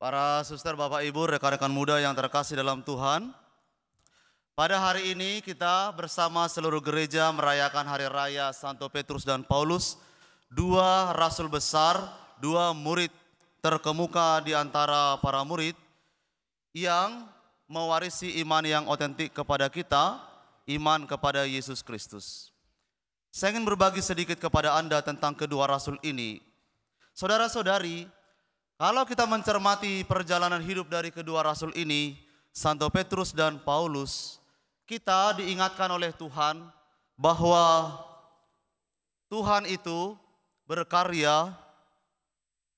Para suster, Bapak, Ibu, rekan-rekan muda yang terkasih dalam Tuhan. Pada hari ini kita bersama seluruh gereja merayakan Hari Raya Santo Petrus dan Paulus, dua rasul besar, dua murid terkemuka di antara para murid yang mewarisi iman yang otentik kepada kita, iman kepada Yesus Kristus. Saya ingin berbagi sedikit kepada Anda tentang kedua rasul ini. Saudara-saudari, kalau kita mencermati perjalanan hidup dari kedua rasul ini, Santo Petrus dan Paulus, kita diingatkan oleh Tuhan bahwa Tuhan itu berkarya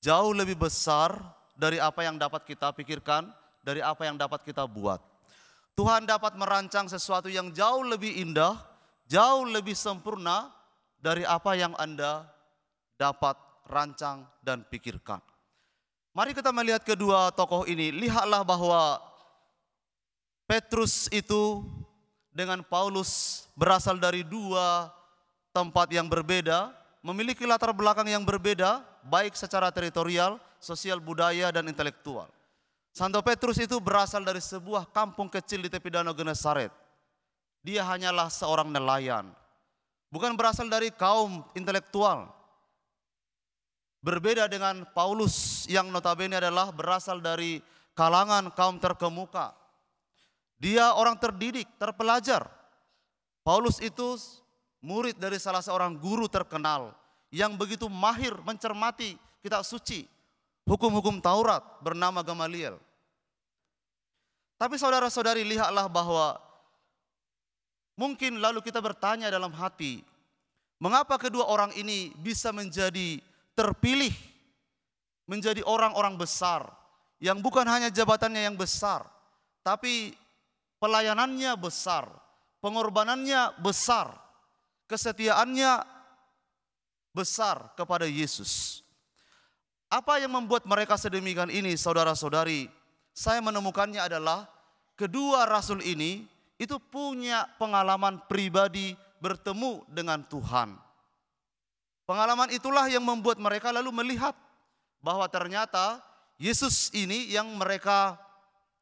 jauh lebih besar dari apa yang dapat kita pikirkan, dari apa yang dapat kita buat. Tuhan dapat merancang sesuatu yang jauh lebih indah, jauh lebih sempurna dari apa yang Anda dapat rancang dan pikirkan. Mari kita melihat kedua tokoh ini. Lihatlah bahwa Petrus itu dengan Paulus berasal dari dua tempat yang berbeda, memiliki latar belakang yang berbeda, baik secara teritorial, sosial, budaya, dan intelektual. Santo Petrus itu berasal dari sebuah kampung kecil di tepi Danau Genesaret. Dia hanyalah seorang nelayan, bukan berasal dari kaum intelektual. Berbeda dengan Paulus yang notabene adalah berasal dari kalangan kaum terkemuka. Dia orang terdidik, terpelajar. Paulus itu murid dari salah seorang guru terkenal yang begitu mahir mencermati kitab suci, hukum-hukum Taurat, bernama Gamaliel. Tapi saudara-saudari, lihatlah bahwa mungkin lalu kita bertanya dalam hati, mengapa kedua orang ini bisa menjadi terpilih, menjadi orang-orang besar, yang bukan hanya jabatannya yang besar, tapi pelayanannya besar, pengorbanannya besar, kesetiaannya besar kepada Yesus. Apa yang membuat mereka sedemikian ini, saudara-saudari? Saya menemukannya adalah kedua rasul ini itu punya pengalaman pribadi bertemu dengan Tuhan. Pengalaman itulah yang membuat mereka lalu melihat bahwa ternyata Yesus ini yang mereka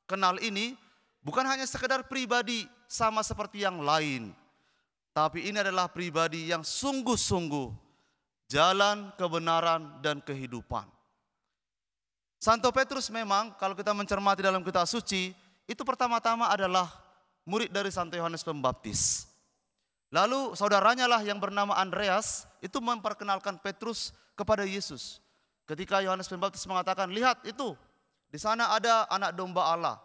kenal ini bukan hanya sekedar pribadi sama seperti yang lain, tapi ini adalah pribadi yang sungguh-sungguh jalan kebenaran dan kehidupan. Santo Petrus memang kalau kita mencermati dalam kitab suci, itu pertama-tama adalah murid dari Santo Yohanes Pembaptis. Lalu saudaranya lah yang bernama Andreas itu memperkenalkan Petrus kepada Yesus. Ketika Yohanes Pembaptis mengatakan, lihat itu, di sana ada anak domba Allah.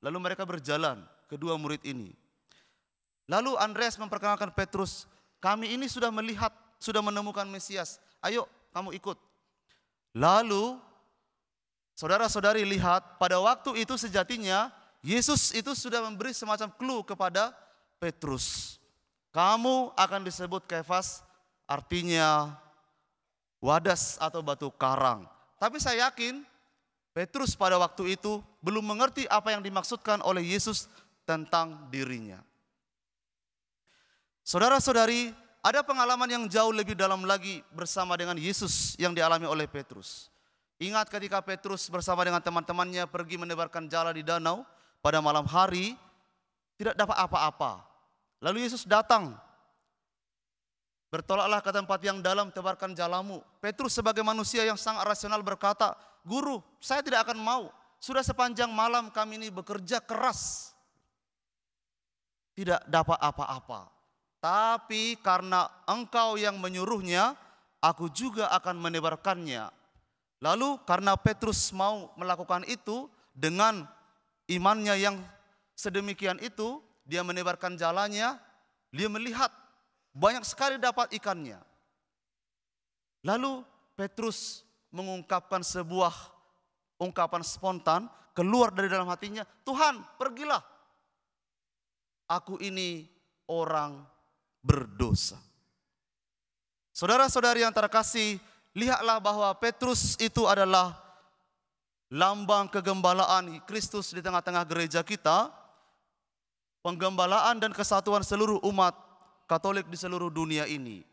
Lalu mereka berjalan, kedua murid ini. Lalu Andreas memperkenalkan Petrus, kami ini sudah melihat, sudah menemukan Mesias. Ayo kamu ikut. Lalu saudara-saudari lihat, pada waktu itu sejatinya Yesus itu sudah memberi semacam clue kepada Petrus. Kamu akan disebut Kefas, artinya wadas atau batu karang. Tapi saya yakin Petrus pada waktu itu belum mengerti apa yang dimaksudkan oleh Yesus tentang dirinya. Saudara-saudari, ada pengalaman yang jauh lebih dalam lagi bersama dengan Yesus yang dialami oleh Petrus. Ingat ketika Petrus bersama dengan teman-temannya pergi menebarkan jala di danau pada malam hari, tidak dapat apa-apa. Lalu Yesus datang, bertolaklah ke tempat yang dalam, tebarkan jalamu. Petrus sebagai manusia yang sangat rasional berkata, Guru, saya tidak akan mau. Sudah sepanjang malam kami ini bekerja keras. Tidak dapat apa-apa. Tapi karena engkau yang menyuruhnya, aku juga akan menebarkannya. Lalu karena Petrus mau melakukan itu dengan imannya yang sedemikian itu, dia menebarkan jalannya, dia melihat banyak sekali dapat ikannya. Lalu Petrus mengungkapkan sebuah ungkapan spontan keluar dari dalam hatinya, Tuhan pergilah, aku ini orang berdosa. Saudara-saudari yang terkasih, lihatlah bahwa Petrus itu adalah lambang kegembalaan Kristus di tengah-tengah gereja kita, penggembalaan dan kesatuan seluruh umat Katolik di seluruh dunia ini.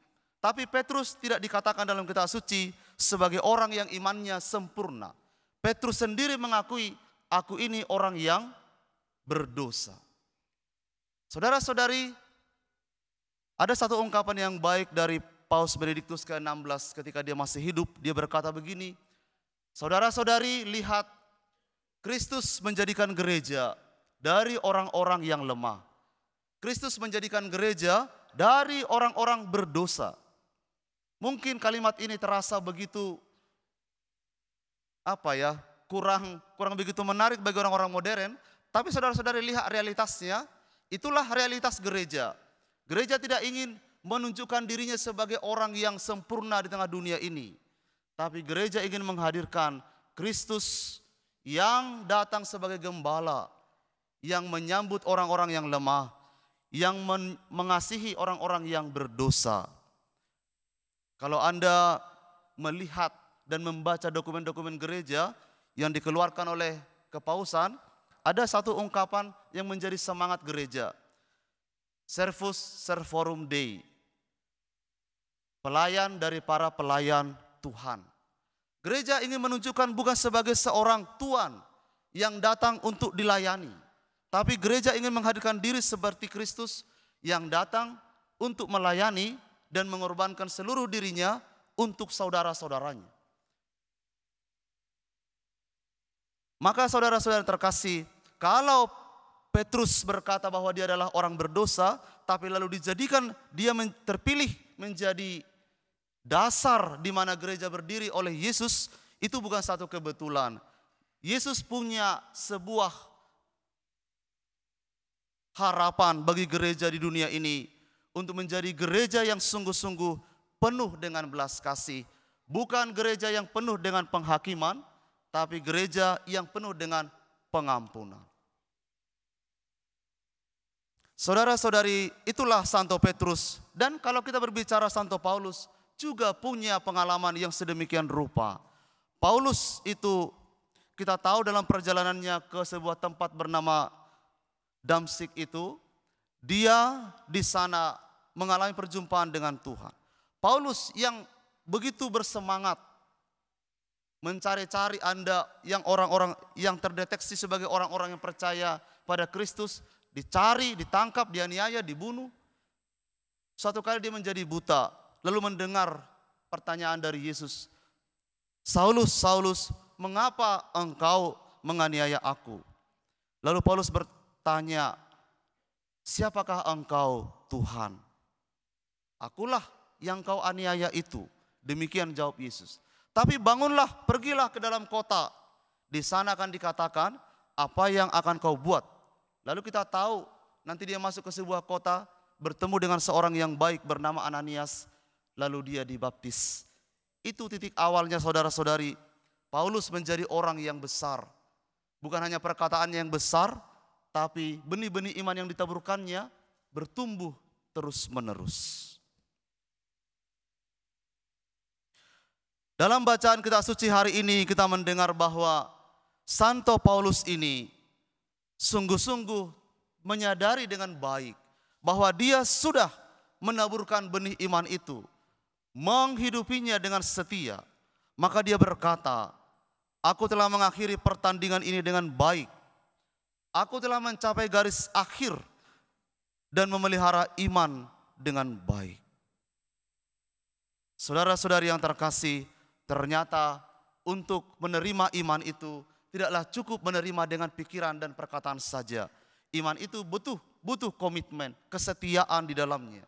Tapi Petrus tidak dikatakan dalam kitab suci sebagai orang yang imannya sempurna. Petrus sendiri mengakui, aku ini orang yang berdosa. Saudara-saudari, ada satu ungkapan yang baik dari Paus Benediktus ke-16 ketika dia masih hidup. Dia berkata begini, saudara-saudari, lihat, Kristus menjadikan gereja dari orang-orang yang lemah. Kristus menjadikan gereja dari orang-orang berdosa. Mungkin kalimat ini terasa begitu kurang begitu menarik bagi orang-orang modern, tapi saudara-saudari lihat realitasnya, itulah realitas gereja. Gereja tidak ingin menunjukkan dirinya sebagai orang yang sempurna di tengah dunia ini, tapi gereja ingin menghadirkan Kristus yang datang sebagai gembala, yang menyambut orang-orang yang lemah, yang mengasihi orang-orang yang berdosa. Kalau Anda melihat dan membaca dokumen-dokumen gereja yang dikeluarkan oleh kepausan, ada satu ungkapan yang menjadi semangat gereja. Servus Servorum Dei. Pelayan dari para pelayan Tuhan. Gereja ingin menunjukkan bukan sebagai seorang tuan yang datang untuk dilayani, tapi gereja ingin menghadirkan diri seperti Kristus yang datang untuk melayani dan mengorbankan seluruh dirinya untuk saudara-saudaranya. Maka saudara-saudara terkasih, kalau Petrus berkata bahwa dia adalah orang berdosa, tapi lalu dijadikan dia terpilih menjadi dasar di mana gereja berdiri oleh Yesus, itu bukan satu kebetulan. Yesus punya sebuah harapan bagi gereja di dunia ini untuk menjadi gereja yang sungguh-sungguh penuh dengan belas kasih. Bukan gereja yang penuh dengan penghakiman, tapi gereja yang penuh dengan pengampunan. Saudara-saudari, itulah Santo Petrus. Dan kalau kita berbicara Santo Paulus, juga punya pengalaman yang sedemikian rupa. Paulus itu kita tahu dalam perjalanannya ke sebuah tempat bernama Damsyik itu, dia di sana mengalami perjumpaan dengan Tuhan. Paulus yang begitu bersemangat mencari-cari Anda yang orang-orang yang terdeteksi sebagai orang-orang yang percaya pada Kristus, dicari, ditangkap, dianiaya, dibunuh. Suatu kali dia menjadi buta, lalu mendengar pertanyaan dari Yesus, Saulus, Saulus, mengapa engkau menganiaya aku? Lalu Paulus bertanya, siapakah engkau Tuhan? Akulah yang kau aniaya itu. Demikian jawab Yesus. Tapi bangunlah, pergilah ke dalam kota. Di sana akan dikatakan apa yang akan kau buat. Lalu kita tahu nanti dia masuk ke sebuah kota, bertemu dengan seorang yang baik bernama Ananias. Lalu dia dibaptis. Itu titik awalnya saudara-saudari. Paulus menjadi orang yang besar. Bukan hanya perkataannya yang besar, tapi benih-benih iman yang ditaburkannya bertumbuh terus-menerus. Dalam bacaan kitab suci hari ini kita mendengar bahwa Santo Paulus ini sungguh-sungguh menyadari dengan baik bahwa dia sudah menaburkan benih iman itu, menghidupinya dengan setia. Maka dia berkata, aku telah mengakhiri pertandingan ini dengan baik. Aku telah mencapai garis akhir dan memelihara iman dengan baik. Saudara-saudari yang terkasih, ternyata untuk menerima iman itu tidaklah cukup menerima dengan pikiran dan perkataan saja. Iman itu butuh komitmen, kesetiaan di dalamnya.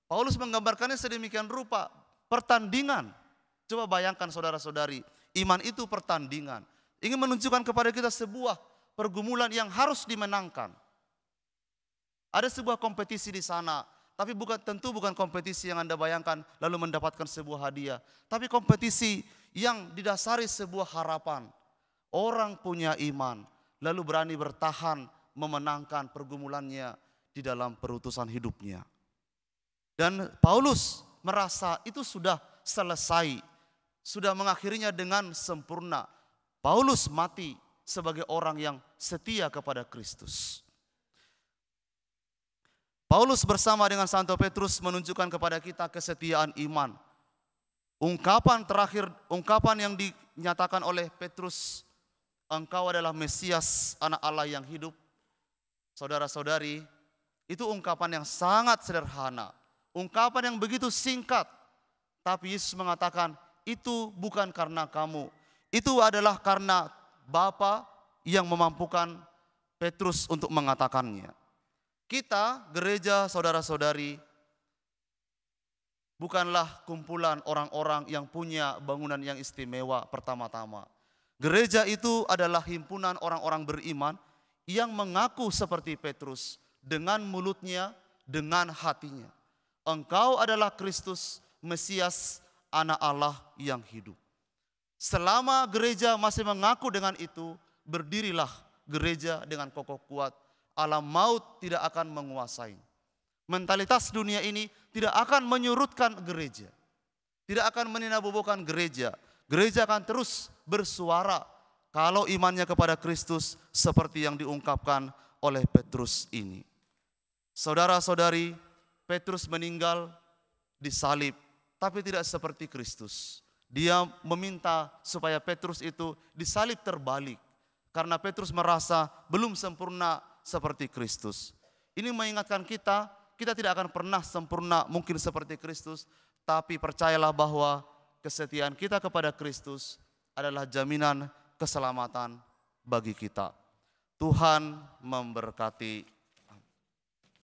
Paulus menggambarkannya sedemikian rupa, pertandingan. Coba bayangkan saudara-saudari, iman itu pertandingan. Ingin menunjukkan kepada kita sebuah pergumulan yang harus dimenangkan. Ada sebuah kompetisi di sana, tapi tentu bukan kompetisi yang Anda bayangkan lalu mendapatkan sebuah hadiah. Tapi kompetisi yang didasari sebuah harapan. Orang punya iman, lalu berani bertahan memenangkan pergumulannya di dalam perutusan hidupnya. Dan Paulus merasa itu sudah selesai, sudah mengakhirinya dengan sempurna. Paulus mati sebagai orang yang setia kepada Kristus. Paulus bersama dengan Santo Petrus menunjukkan kepada kita kesetiaan iman. Ungkapan terakhir, ungkapan yang dinyatakan oleh Petrus engkau adalah Mesias, anak Allah yang hidup. Saudara-saudari, itu ungkapan yang sangat sederhana, ungkapan yang begitu singkat. Tapi Yesus mengatakan, itu bukan karena kamu, itu adalah karena Bapa yang memampukan Petrus untuk mengatakannya. Kita, gereja saudara-saudari, bukanlah kumpulan orang-orang yang punya bangunan yang istimewa pertama-tama. Gereja itu adalah himpunan orang-orang beriman yang mengaku seperti Petrus dengan mulutnya, dengan hatinya. Engkau adalah Kristus, Mesias, anak Allah yang hidup. Selama gereja masih mengaku dengan itu, berdirilah gereja dengan kokoh kuat. Alam maut tidak akan menguasai. Mentalitas dunia ini tidak akan menyurutkan gereja. Tidak akan meninabobokan gereja. Gereja akan terus bersuara kalau imannya kepada Kristus seperti yang diungkapkan oleh Petrus ini. Saudara-saudari, Petrus meninggal disalib, tapi tidak seperti Kristus. Dia meminta supaya Petrus itu disalib terbalik, karena Petrus merasa belum sempurna seperti Kristus. Ini mengingatkan kita, kita tidak akan pernah sempurna mungkin seperti Kristus, tapi percayalah bahwa kesetiaan kita kepada Kristus adalah jaminan keselamatan bagi kita. Tuhan memberkati